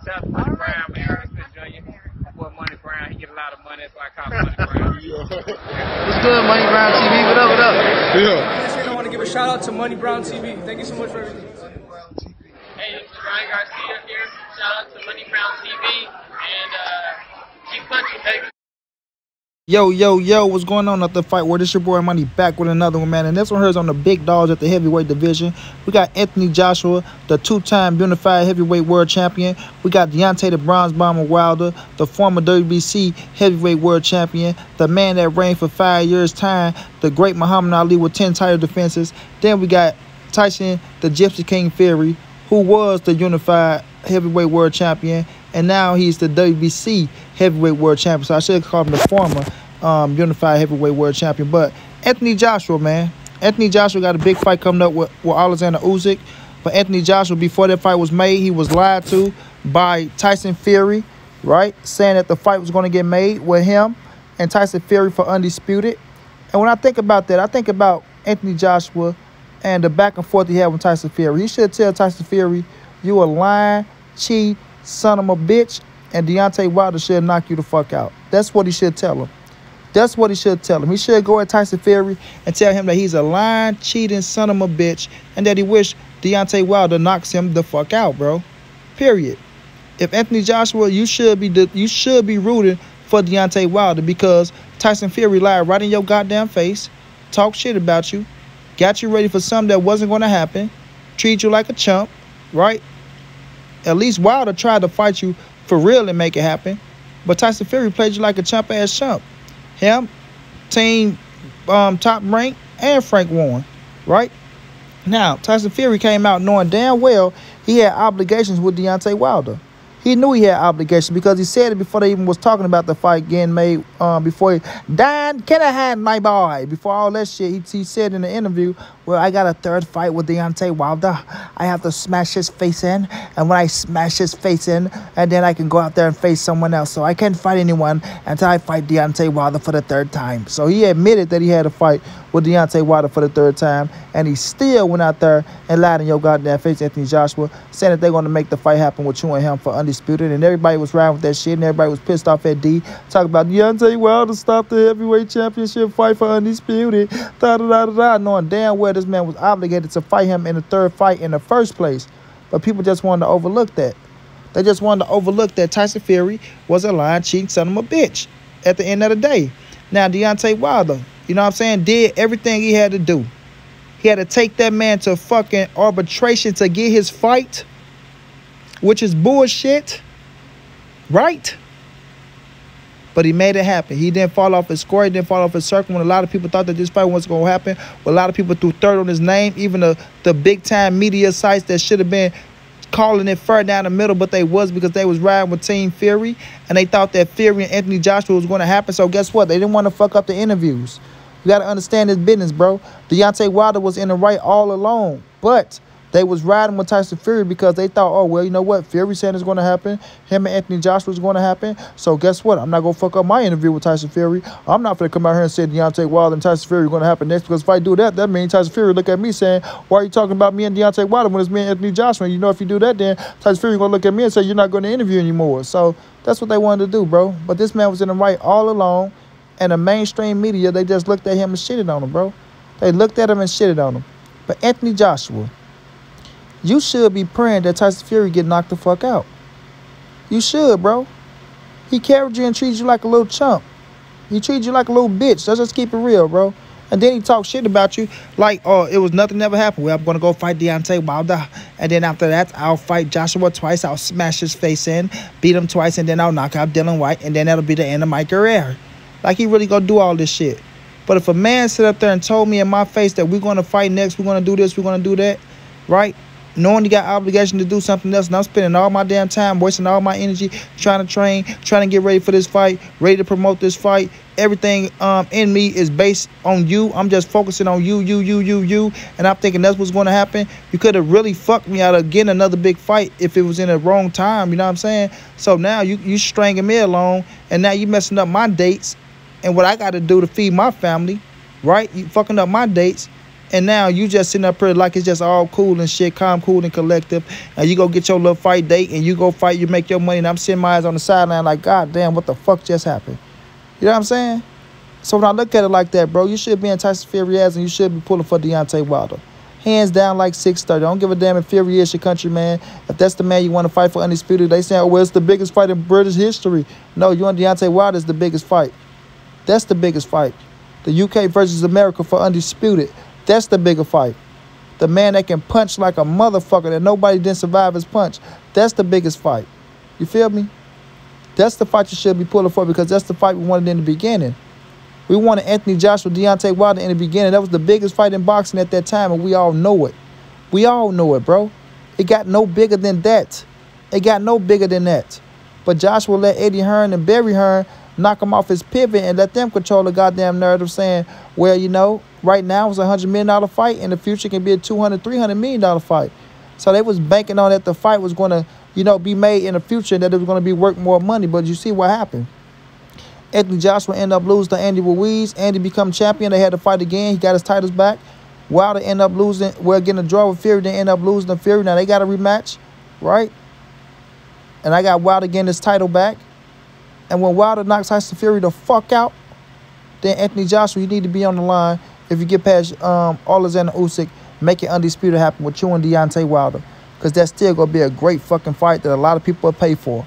Shout out to Money Brown, man. Respect Junior. My boy Money Brown, he get a lot of money, that's why I call him Money Brown. What's good, Money Brown TV? What up, what up? Yeah. I want to give a shout out to Money Brown TV. Thank you so much for everything. Hey, this is Ryan Garcia here. Shout out to Money Brown TV. And keep punching, baby. Yo, what's going on at the fight where this your boy Money back with another one, man. And this one here is on the big dogs at the heavyweight division. We got Anthony Joshua, the two-time unified heavyweight world champion. We got Deontay the Bronze Bomber Wilder, the former WBC heavyweight world champion, the man that reigned for 5 years' time, the great Muhammad Ali with 10 title defenses. Then we got Tyson, the Gypsy King Fury, who was the unified heavyweight world champion, and now he's the WBC heavyweight world champion. So I should call him the former unified heavyweight world champion. But Anthony Joshua, man. Anthony Joshua got a big fight coming up with Alexander Usyk. But Anthony Joshua, before that fight was made, he was lied to by Tyson Fury, right? Saying that the fight was going to get made with him and Tyson Fury for undisputed. And when I think about that, I think about Anthony Joshua and the back and forth he had with Tyson Fury. He should tell Tyson Fury, you a lying, cheat, son of a bitch, and Deontay Wilder should knock you the fuck out. That's what he should tell him. That's what he should tell him. He should go at Tyson Fury and tell him that he's a lying, cheating son of a bitch and that he wish Deontay Wilder knocks him the fuck out, bro. Period. If Anthony Joshua, you should be rooting for Deontay Wilder because Tyson Fury lied right in your goddamn face, talk shit about you, got you ready for something that wasn't going to happen, treat you like a chump, right? At least Wilder tried to fight you for real and make it happen. But Tyson Fury played you like a chump-ass chump. Him, team top rank, and Frank Warren, right? Now, Tyson Fury came out knowing damn well he had obligations with Deontay Wilder. He knew he had obligations because he said it before they even was talking about the fight getting made, before he died, can I have my boy? Before all that shit, he said in the interview, well, I got a third fight with Deontay Wilder. I have to smash his face in, and when I smash his face in, and then I can go out there and face someone else. So I can't fight anyone until I fight Deontay Wilder for the third time. So he admitted that he had a fight with Deontay Wilder for the third time, and he still went out there and lied in your goddamn face, Anthony Joshua, saying that they're going to make the fight happen with you and him for undisputed, and everybody was riding with that shit, and everybody was pissed off at D, talking about Deontay Wilder stopped the heavyweight championship fight for undisputed, knowing damn well this man was obligated to fight him in the third fight in the first place. But people just wanted to overlook that. They just wanted to overlook that Tyson Fury was a lying, cheating son of a bitch at the end of the day. Now, Deontay Wilder, you know what I'm saying, did everything he had to do. He had to take that man to fucking arbitration to get his fight, which is bullshit, right? But he made it happen. He didn't fall off his square. He didn't fall off his circle. When a lot of people thought that this fight wasn't going to happen, well, a lot of people threw third on his name, even the big-time media sites that should have been calling it fair down the middle, but they was because they was riding with Team Fury, and they thought that Fury and Anthony Joshua was going to happen. So guess what? They didn't want to fuck up the interviews. You got to understand this business, bro. Deontay Wilder was in the right all along, but they was riding with Tyson Fury because they thought, oh, well, you know what? Fury said it's going to happen. Him and Anthony Joshua is going to happen. So guess what? I'm not going to fuck up my interview with Tyson Fury. I'm not going to come out here and say Deontay Wilder and Tyson Fury are going to happen next, because if I do that, that means Tyson Fury look at me saying, why are you talking about me and Deontay Wilder when it's me and Anthony Joshua? You know, if you do that, then Tyson Fury going to look at me and say, you're not going to interview anymore. So that's what they wanted to do, bro. But this man was in the right all along, and the mainstream media, they just looked at him and shitted on him, bro. They looked at him and shitted on him. But Anthony Joshua, you should be praying that Tyson Fury get knocked the fuck out. You should, bro. He carried you and treated you like a little chump. He treated you like a little bitch. Let's just keep it real, bro. And then he talked shit about you like, oh, it was nothing ever happened. Well, I'm going to go fight Deontay Wilder. And then after that, I'll fight Joshua twice. I'll smash his face in, beat him twice, and then I'll knock out Dylan White. And then that'll be the end of my career. Like, he really going to do all this shit. But if a man sit up there and told me in my face that we're going to fight next, we're going to do this, we're going to do that, right? Knowing he got obligation to do something else, and I'm spending all my damn time, wasting all my energy, trying to train, trying to get ready for this fight, ready to promote this fight. Everything in me is based on you. I'm just focusing on you. And I'm thinking that's what's going to happen. You could have really fucked me out of getting another big fight if it was in the wrong time, you know what I'm saying? So now you stringing me along, and now you messing up my dates and what I got to do to feed my family, right? You fucking up my dates. And now you just sitting up here like it's just all cool and shit, calm, cool, and collective. And you go get your little fight date and you go fight, you make your money. And I'm sitting my eyes on the sideline like, God damn, what the fuck just happened? You know what I'm saying? So when I look at it like that, bro, you should be in Tyson Fury ass and you should be pulling for Deontay Wilder. Hands down like 630. Don't give a damn if Fury is your country, man. If that's the man you want to fight for undisputed, they say, oh, well, it's the biggest fight in British history. No, you and Deontay Wilder is the biggest fight. That's the biggest fight. The UK versus America for undisputed. That's the bigger fight. The man that can punch like a motherfucker that nobody didn't survive his punch. That's the biggest fight. You feel me? That's the fight you should be pulling for because that's the fight we wanted in the beginning. We wanted Anthony Joshua, Deontay Wilder in the beginning. That was the biggest fight in boxing at that time, and we all know it. We all know it, bro. It got no bigger than that. It got no bigger than that. But Joshua let Eddie Hearn and Barry Hearn knock him off his pivot and let them control the goddamn narrative saying, well, you know, right now it's a $100 million fight. In the future, it can be a $200, $300 million fight. So they was banking on that the fight was going to, you know, be made in the future and that it was going to be worth more money. But you see what happened. Anthony Joshua ended up losing to Andy Ruiz. Andy become champion. They had to fight again. He got his titles back. Wilder ended up losing, well, getting a draw with Fury. Then end up losing to Fury. Now they got a rematch, right? And I got Wilder getting his title back. And when Wilder knocks Tyson Fury the fuck out, then Anthony Joshua, you need to be on the line. If you get past Alexander Usyk, make it undisputed happen with you and Deontay Wilder. Because that's still going to be a great fucking fight that a lot of people will pay for.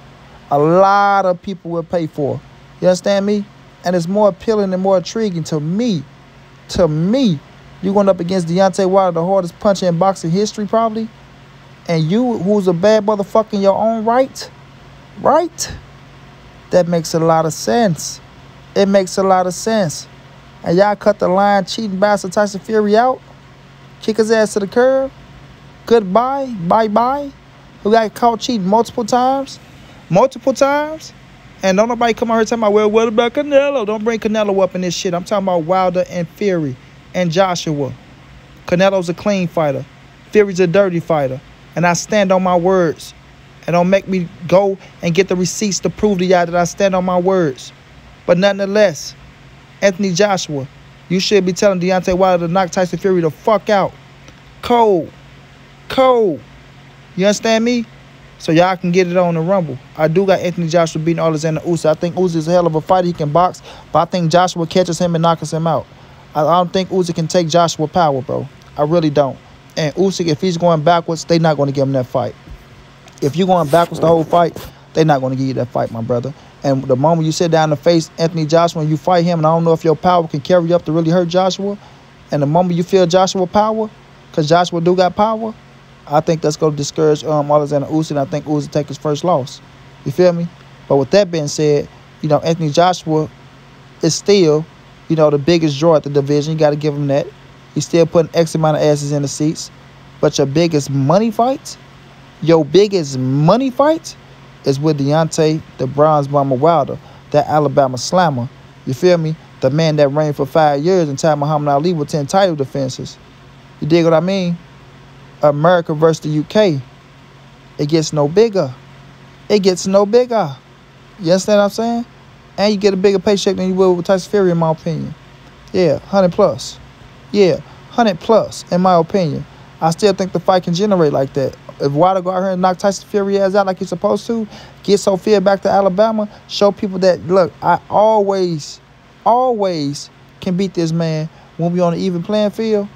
A lot of people will pay for. You understand me? And it's more appealing and more intriguing to me. To me, you going up against Deontay Wilder, the hardest puncher in boxing history probably. And you, who's a bad motherfucker in your own right. Right? That makes a lot of sense. It makes a lot of sense. And y'all cut the line cheating bastard Tyson Fury out. Kick his ass to the curb. Goodbye. Bye-bye. Who got caught cheating multiple times. Multiple times. And don't nobody come out here talking about, well, what about Canelo? Don't bring Canelo up in this shit. I'm talking about Wilder and Fury and Joshua. Canelo's a clean fighter. Fury's a dirty fighter. And I stand on my words. And don't make me go and get the receipts to prove to y'all that I stand on my words. But nonetheless, Anthony Joshua, you should be telling Deontay Wilder to knock Tyson Fury the fuck out. Cold. Cold. You understand me? So y'all can get it on the Rumble. I do got Anthony Joshua beating Alexander Usyk. I think Usyk is a hell of a fighter. He can box. But I think Joshua catches him and knocks him out. I don't think Usyk can take Joshua power, bro. I really don't. And Usyk, if he's going backwards, they're not going to give him that fight. If you're going backwards the whole fight, they're not going to give you that fight, my brother. And the moment you sit down and face Anthony Joshua and you fight him, and I don't know if your power can carry you up to really hurt Joshua, and the moment you feel Joshua power, because Joshua do got power, I think that's going to discourage Alexander Usyk, and I think Usyk take his first loss. You feel me? But with that being said, you know, Anthony Joshua is still, you know, the biggest draw at the division. You got to give him that. He's still putting X amount of asses in the seats. But your biggest money fight, is with Deontay, the Bronze Bomber Wilder, that Alabama slammer. You feel me? The man that reigned for 5 years and tied Muhammad Ali with 10 title defenses. You dig what I mean? America versus the UK. It gets no bigger. It gets no bigger. You understand what I'm saying? And you get a bigger paycheck than you will with Tyson Fury, in my opinion. Yeah, 100 plus. Yeah, 100 plus, in my opinion. I still think the fight can generate like that. If Wilder go out here and knock Tyson Fury ass out like he's supposed to, get Sophia back to Alabama, show people that, look, I always can beat this man when we on an even playing field,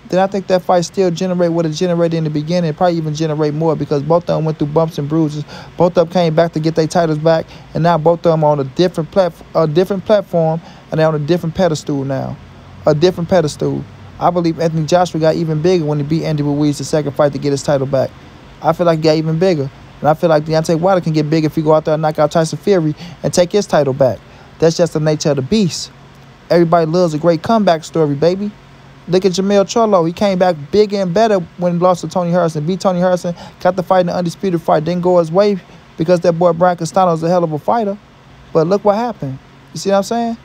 then I think that fight still generate what it generated in the beginning. It probably even generate more because both of them went through bumps and bruises. Both of them came back to get their titles back, and now both of them are on a different platform, and they're on a different pedestal now. A different pedestal. I believe Anthony Joshua got even bigger when he beat Andy Ruiz the second fight to get his title back. I feel like he got even bigger. And I feel like Deontay Wilder can get big if he go out there and knock out Tyson Fury and take his title back. That's just the nature of the beast. Everybody loves a great comeback story, baby. Look at Jamel Charlo. He came back bigger and better when he lost to Tony Harrison. Beat Tony Harrison, got the fight in the undisputed fight. Didn't go his way because that boy Brian Castano is a hell of a fighter. But look what happened. You see what I'm saying?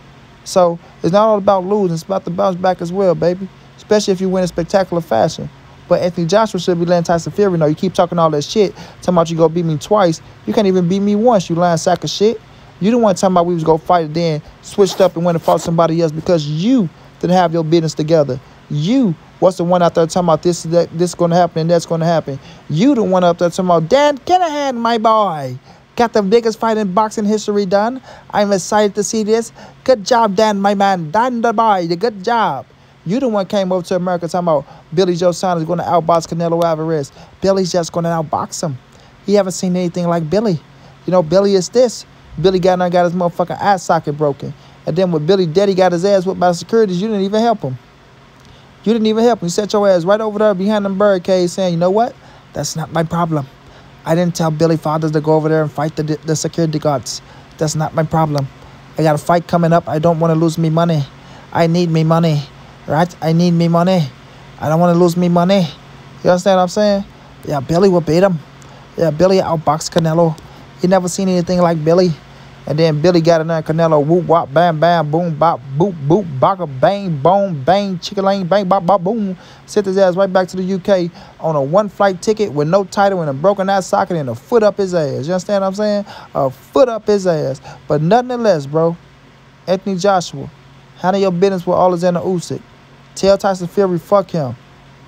So it's not all about losing. It's about the bounce back as well, baby. Especially if you win in spectacular fashion. But Anthony Joshua should be letting Tyson Fury know. You keep talking all that shit, talking about you go beat me twice. You can't even beat me once, you lying sack of shit. You the one talking about we was going to fight it, then switched up and went and fought somebody else because you didn't have your business together. You What's the one out there talking about this is going to happen and that's going to happen? You the one out there talking about Dan Kinahan, my boy. Got the biggest fight in boxing history done. I'm excited to see this. Good job, Dan, my man. Dan the boy, good job. You the one came over to America talking about Billy Joe Saunders going to outbox Canelo Alvarez. Billy's just going to outbox him. He haven't seen anything like Billy. You know, Billy is this. Billy got his motherfucking eye socket broken. And then when Billy Daddy got his ass whipped by securities, you didn't even help him. You didn't even help him. You set your ass right over there behind them barricades saying, you know what? That's not my problem. I didn't tell Billy Fathers to go over there and fight the security guards. That's not my problem. I got a fight coming up. I don't want to lose me money. I need me money. Right? I need me money. I don't want to lose me money. You understand what I'm saying? Yeah, Billy will beat him. Yeah, Billy outboxed Canelo. You never seen anything like Billy. And then Billy got in there, Canelo, whoop, wop, bam, bam, boom, bop, boop, boop, baka, bang, boom, bang, chicka-lang, bang, bop, bop, boom. Sent his ass right back to the UK on a one-flight ticket with no title and a broken eye socket and a foot up his ass. You understand what I'm saying? A foot up his ass. But nonetheless, bro, Anthony Joshua, handle your business with Alexander Usyk. Tell Tyson Fury, fuck him.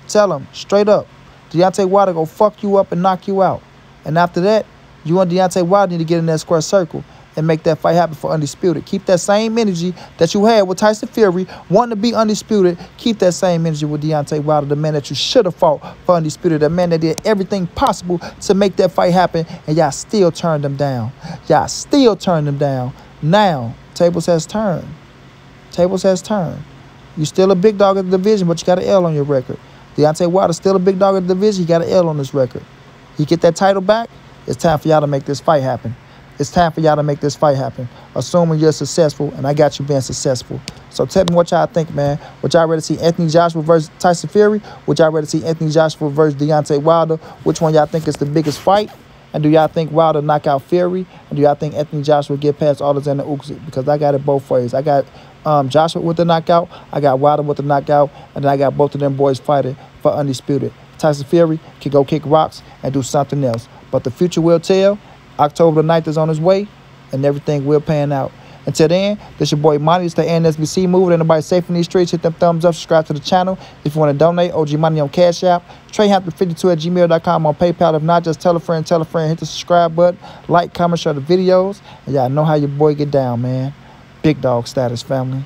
Tell him, straight up, Deontay Wilder go fuck you up and knock you out. And after that, you and Deontay Wilder need to get in that square circle and make that fight happen for Undisputed. Keep that same energy that you had with Tyson Fury, wanting to be Undisputed. Keep that same energy with Deontay Wilder, the man that you should have fought for Undisputed, the man that did everything possible to make that fight happen, and y'all still turned him down. Y'all still turned him down. Now, tables has turned. Tables has turned. You still a big dog of the division, but you got an L on your record. Deontay Wilder still a big dog of the division. He got an L on his record. You get that title back, it's time for y'all to make this fight happen. It's time for y'all to make this fight happen, assuming you're successful, and I got you being successful. So tell me what y'all think, man. Would y'all rather see Anthony Joshua versus Tyson Fury? Would y'all rather see Anthony Joshua versus Deontay Wilder? Which one y'all think is the biggest fight? And do y'all think Wilder knock out Fury? And do y'all think Anthony Joshua get past Alexander Usyk? Because I got it both ways. I got Joshua with the knockout. I got Wilder with the knockout. And then I got both of them boys fighting for Undisputed. Tyson Fury can go kick rocks and do something else. But the future will tell. October the 9th is on his way, and everything will pan out. Until then, this your boy Money. It's the NSBC moving. Anybody safe in these streets, hit them thumbs up, subscribe to the channel. If you want to donate, OG Money on Cash App. TreyHampton52@gmail.com on PayPal. If not, just tell a friend, hit the subscribe button, like, comment, share the videos. And y'all know how your boy get down, man. Big dog status, family.